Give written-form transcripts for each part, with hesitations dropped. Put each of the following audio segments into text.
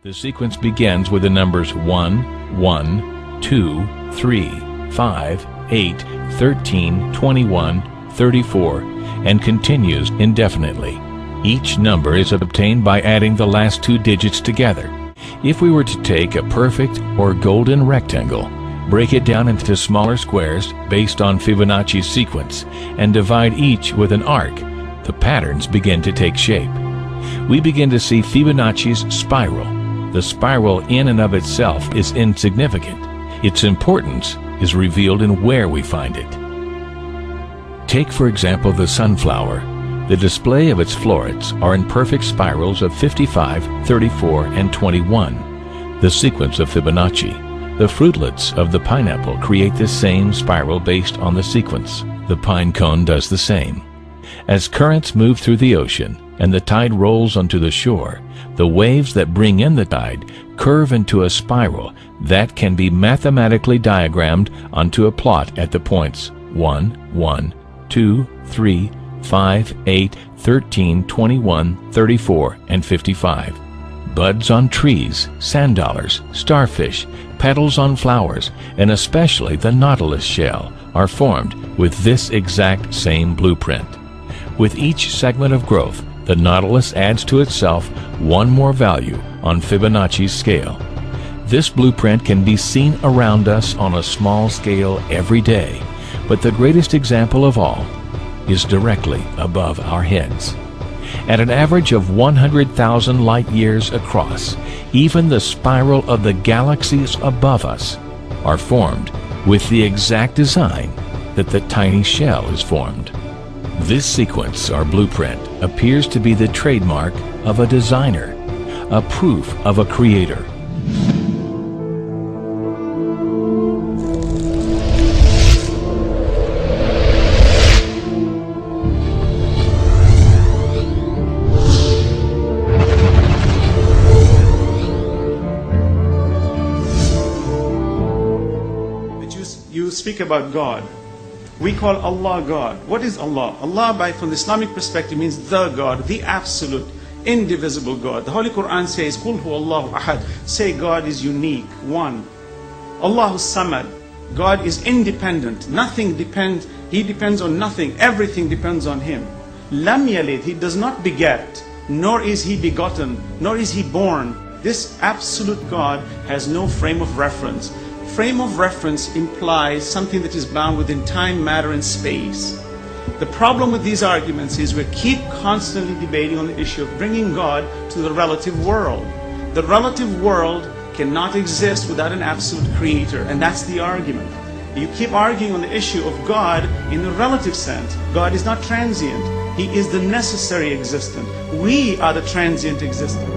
The sequence begins with the numbers 1, 1, 2, 3, 5, 8, 13, 21, 34, and continues indefinitely. Each number is obtained by adding the last two digits together. If we were to take a perfect or golden rectangle, break it down into smaller squares based on Fibonacci's sequence, and divide each with an arc, the patterns begin to take shape. We begin to see Fibonacci's spiral. The spiral in and of itself is insignificant. Its importance is revealed in where we find it. Take, for example, the sunflower. The display of its florets are in perfect spirals of 55, 34, and 21, the sequence of Fibonacci. The fruitlets of the pineapple create the same spiral based on the sequence. The pine cone does the same. As currents move through the ocean and the tide rolls onto the shore, the waves that bring in the tide curve into a spiral that can be mathematically diagrammed onto a plot at the points 1, 1, 2, 3, 5, 8, 13, 21, 34, and 55. Buds on trees, sand dollars, starfish, petals on flowers, and especially the nautilus shell are formed with this exact same blueprint. With each segment of growth, the nautilus adds to itself one more value on Fibonacci's scale. This blueprint can be seen around us on a small scale every day, but the greatest example of all is directly above our heads. At an average of 100,000 light years across, even the spiral of the galaxies above us are formed with the exact design that the tiny shell is formed. This sequence, or blueprint, appears to be the trademark of a designer, a proof of a creator. You speak about God. We call Allah God. What is Allah? Allah, from the Islamic perspective, means the God, the absolute, indivisible God. The Holy Quran says, "Qul huwa Allahu ahad." Say God is unique, one. Allahu Samad. God is independent. Nothing depends. He depends on nothing. Everything depends on Him. Lam yalid. He does not beget, nor is He begotten, nor is He born. This absolute God has no frame of reference. Frame of reference implies something that is bound within time, matter, and space. The problem with these arguments is we keep constantly debating on the issue of bringing God to the relative world. The relative world cannot exist without an absolute creator, and that's the argument. You keep arguing on the issue of God in the relative sense. God is not transient. He is the necessary existent. We are the transient existent.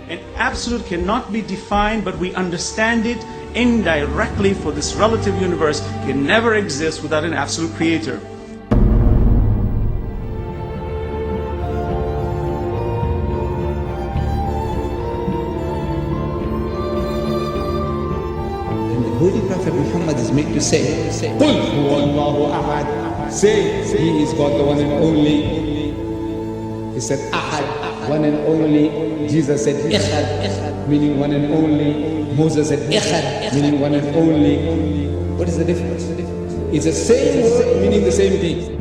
An absolute cannot be defined, but we understand it indirectly, for this relative universe can never exist without an absolute creator. Holy Prophet Muhammad is made to say, قُلْ هُوَ اللَّهُ أَحَدٌ. Say, He is God, the one and only. He said, Ahad, one and only. Jesus said, Ikhad, meaning one and only. Moses said, Ikhad, meaning one and only. What is the difference? It's the same word, meaning the same thing.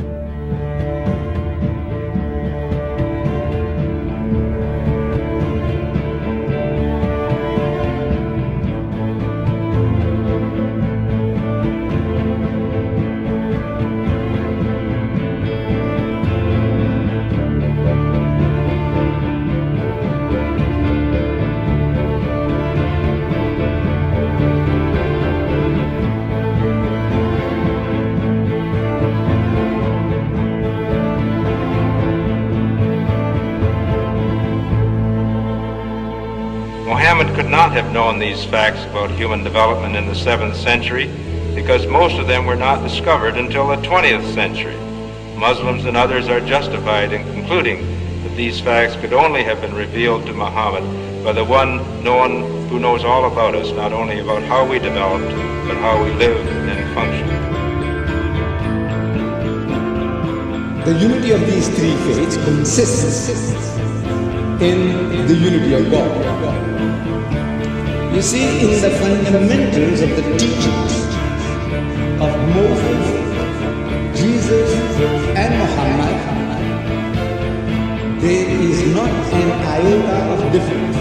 Muhammad could not have known these facts about human development in the 7th century because most of them were not discovered until the 20th century. Muslims and others are justified in concluding that these facts could only have been revealed to Muhammad by the one who knows all about us, not only about how we developed, but how we lived and functioned. The unity of these three faiths consists in the unity of God. You see, in the fundamentals of the teachings of Moses, Jesus, and Muhammad, there is not an iota of difference.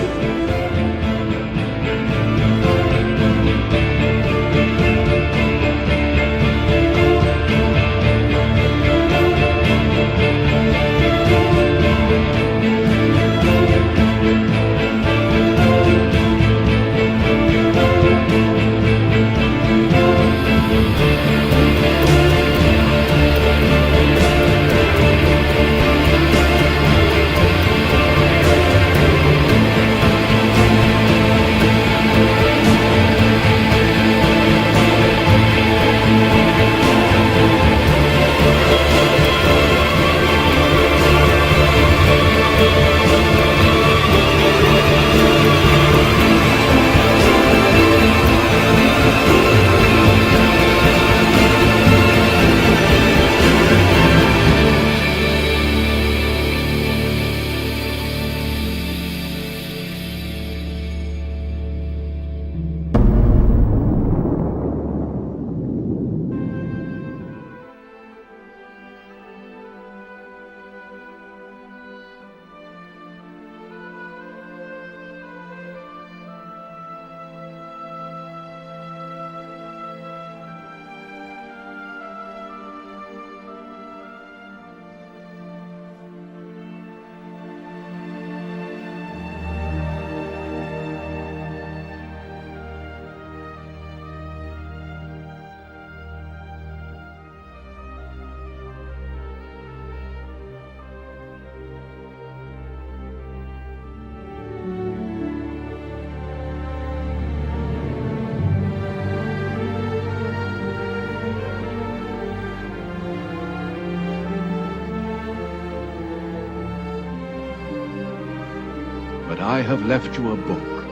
But I have left you a book,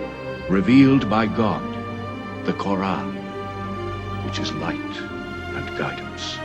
revealed by God, the Quran, which is light and guidance.